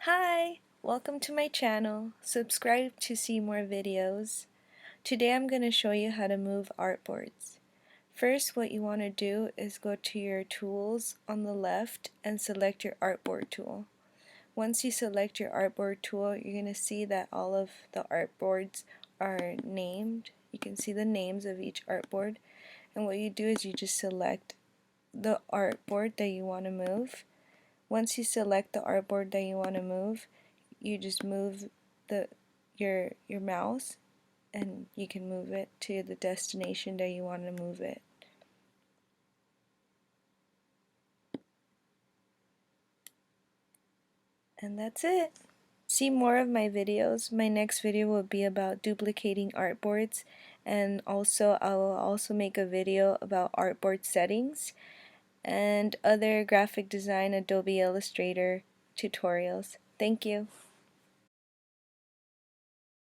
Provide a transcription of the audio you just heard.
Hi! Welcome to my channel. Subscribe to see more videos. Today I'm going to show you how to move artboards. First, what you want to do is go to your tools on the left and select your artboard tool. Once you select your artboard tool, you're going to see that all of the artboards are named. You can see the names of each artboard, and what you do is you just select the artboard that you want to move. Once you select the artboard that you want to move, you just move your mouse and you can move it to the destination that you want to move it. And that's it. See more of my videos. My next video will be about duplicating artboards, and also I will also make a video about artboard settings and other graphic design Adobe Illustrator tutorials. Thank you.